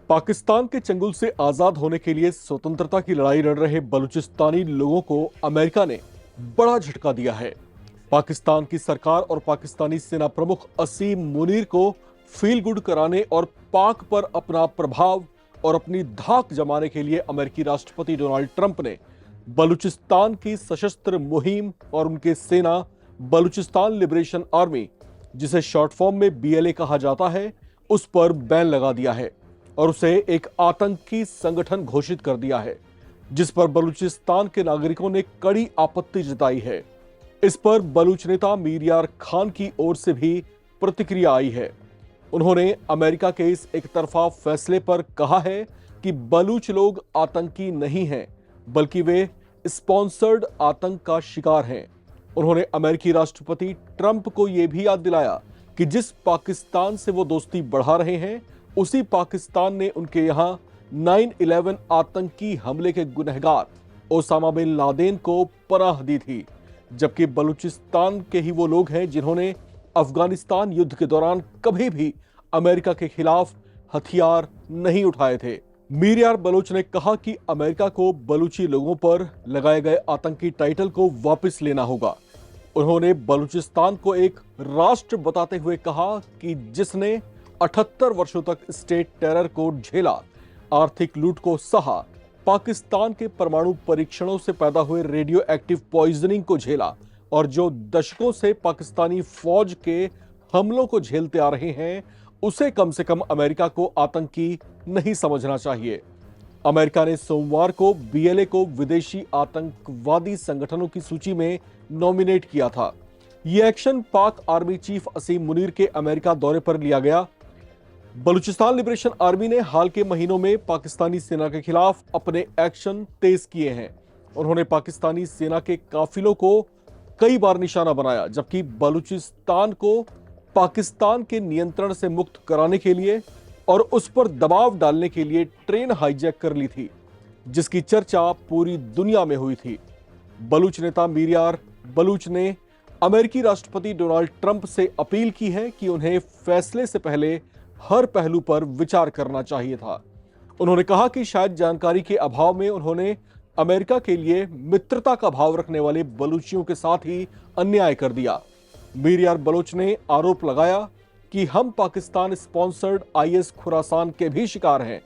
पाकिस्तान के चंगुल से आजाद होने के लिए स्वतंत्रता की लड़ाई लड़ रहे बलूचिस्तानी लोगों को अमेरिका ने बड़ा झटका दिया है। पाकिस्तान की सरकार और पाकिस्तानी सेना प्रमुख असीम मुनीर को फील गुड कराने और पाक पर अपना प्रभाव और अपनी धाक जमाने के लिए अमेरिकी राष्ट्रपति डोनाल्ड ट्रंप ने बलूचिस्तान की सशस्त्र मुहिम और उनके सेना बलूचिस्तान लिबरेशन आर्मी, जिसे शॉर्ट फॉर्म में बीएलए कहा जाता है, उस पर बैन लगा दिया है और उसे एक आतंकी संगठन घोषित कर दिया है, जिस पर बलूचिस्तान के नागरिकों ने कड़ी आपत्ति जताई है। इस पर बलूच नेता मीर यार खान की ओर से भी प्रतिक्रिया आई है। उन्होंने अमेरिका के इस एक तरफा फैसले पर कहा है कि बलूच लोग आतंकी नहीं हैं, बल्कि वे स्पॉन्सर्ड आतंक का शिकार हैं। उन्होंने अमेरिकी राष्ट्रपति ट्रंप को यह भी याद दिलाया कि जिस पाकिस्तान से वो दोस्ती बढ़ा रहे हैं, उसी पाकिस्तान ने उनके यहां 9/11 आतंकी हमले के गुनहगार ओसामा बिन लादेन को पनाह दी थी, जबकि बलूचिस्तान के ही वो लोग हैं जिन्होंने अफगानिस्तान युद्ध के दौरान कभी भी अमेरिका के खिलाफ हथियार नहीं उठाए थे। मीर यार बलोच ने कहा कि अमेरिका को बलूची लोगों पर लगाए गए आतंकी टाइटल को वापस लेना होगा। उन्होंने बलूचिस्तान को एक राष्ट्र बताते हुए कहा कि जिसने 78 वर्षों तक स्टेट टेरर को झेला, आर्थिक लूट को सहा, पाकिस्तान के परमाणु परीक्षणों से पैदा हुए रेडियो एक्टिव पॉइजनिंग को झेला और जो दशकों से पाकिस्तानी फौज के हमलों को झेलते आ रहे हैं, उसे कम से कम अमेरिका को आतंकी नहीं समझना चाहिए। अमेरिका ने सोमवार को बीएलए को विदेशी आतंकवादी संगठनों की सूची में नॉमिनेट किया था। यह एक्शन पाक आर्मी चीफ असीम मुनीर के अमेरिका दौरे पर लिया गया। बलूचिस्तान लिबरेशन आर्मी ने हाल के महीनों में पाकिस्तानी सेना के खिलाफ अपने एक्शन तेज किए हैं। उन्होंने पाकिस्तानी सेना के काफिलों को कई बार निशाना बनाया, जबकि बलूचिस्तान को पाकिस्तान के नियंत्रण से मुक्त कराने के लिए और उस पर दबाव डालने के लिए ट्रेन हाईजैक कर ली थी, जिसकी चर्चा पूरी दुनिया में हुई थी। बलूच नेता मीर यार बलूच ने अमेरिकी राष्ट्रपति डोनाल्ड ट्रंप से अपील की है कि उन्हें फैसले से पहले हर पहलू पर विचार करना चाहिए था। उन्होंने कहा कि शायद जानकारी के अभाव में उन्होंने अमेरिका के लिए मित्रता का भाव रखने वाले बलूचियों के साथ ही अन्याय कर दिया। मीर यार बलोच ने आरोप लगाया कि हम पाकिस्तान स्पॉन्सर्ड आईएस खुरासान के भी शिकार हैं,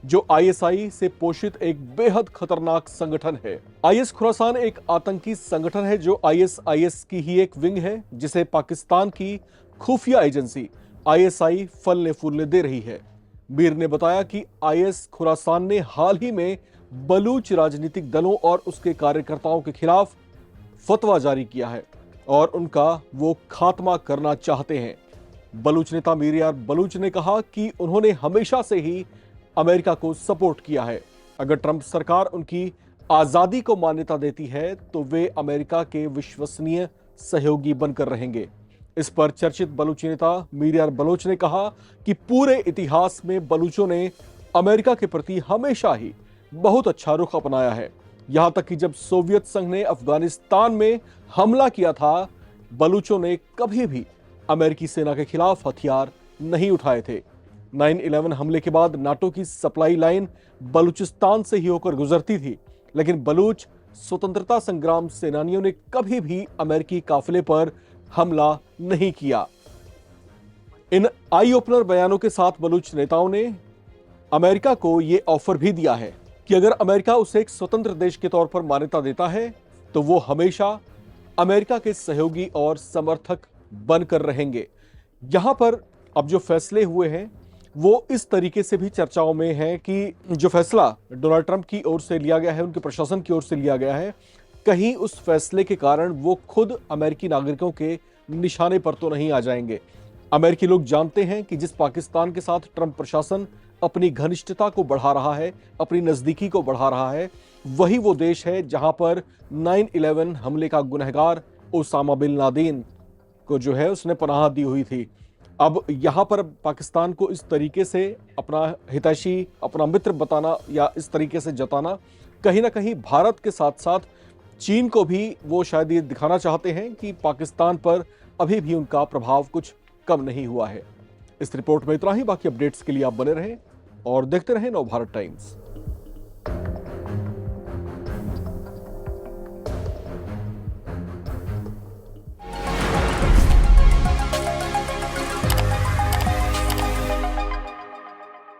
जो आईएसआई से पोषित एक बेहद खतरनाक संगठन है। आईएस खुरासान एक आतंकी संगठन है जो आईएसआईएस की ही एक विंग है, जिसे पाकिस्तान की खुफिया एजेंसी आईएसआई फलने फूलने दे रही है। मीर ने बताया कि आईएस खुरासान ने हाल ही में बलूच राजनीतिक दलों और उसके कार्यकर्ताओं के खिलाफ फतवा जारी किया है और उनका वो खात्मा करना चाहते हैं। बलूच नेता मीर यार बलूच ने कहा कि उन्होंने हमेशा से ही अमेरिका को सपोर्ट किया है। अगर ट्रंप सरकार उनकी आजादी को मान्यता देती है तो वे अमेरिका के विश्वसनीय सहयोगी बनकर रहेंगे। इस पर चर्चित बलूची नेता मीर यार बलोच ने कहा कि पूरे इतिहास में बलूचों ने अमेरिका के प्रति हमेशा ही बहुत अच्छा रुख अपनाया है। यहां तक कि जब सोवियत संघ ने अफगानिस्तान में हमला किया था, बलूचों ने कभी भी अमेरिकी सेना के खिलाफ हथियार नहीं उठाए थे। 9/11 हमले के बाद नाटो की सप्लाई लाइन बलूचिस्तान से ही होकर गुजरती थी, लेकिन बलूच स्वतंत्रता संग्राम सेनानियों ने कभी भी अमेरिकी काफिले पर हमला नहीं किया। इन आई ओपनर बयानों के साथ बलूच नेताओं ने अमेरिका को यह ऑफर भी दिया है कि अगर अमेरिका उसे एक स्वतंत्र देश के तौर पर मान्यता देता है तो वो हमेशा अमेरिका के सहयोगी और समर्थक बनकर रहेंगे। यहां पर अब जो फैसले हुए हैं वो इस तरीके से भी चर्चाओं में है कि जो फैसला डोनाल्ड ट्रंप की ओर से लिया गया है, उनके प्रशासन की ओर से लिया गया है, कहीं उस फैसले के कारण वो खुद अमेरिकी नागरिकों के निशाने पर तो नहीं आ जाएंगे। अमेरिकी लोग जानते हैं कि जिस पाकिस्तान के साथ ट्रंप प्रशासन अपनी घनिष्ठता को बढ़ा रहा है, अपनी नजदीकी को बढ़ा रहा है, वही वो देश है जहां पर 9/11 हमले का गुनहगार ओसामा बिन लादेन को जो है उसने पनाह दी हुई थी। अब यहां पर पाकिस्तान को इस तरीके से अपना हितैषी, अपना मित्र बताना या इस तरीके से जताना, कहीं ना कहीं भारत के साथ साथ चीन को भी वो शायद ये दिखाना चाहते हैं कि पाकिस्तान पर अभी भी उनका प्रभाव कुछ कम नहीं हुआ है। इस रिपोर्ट में इतना ही। बाकी अपडेट्स के लिए आप बने रहें और देखते रहें नवभारत टाइम्स।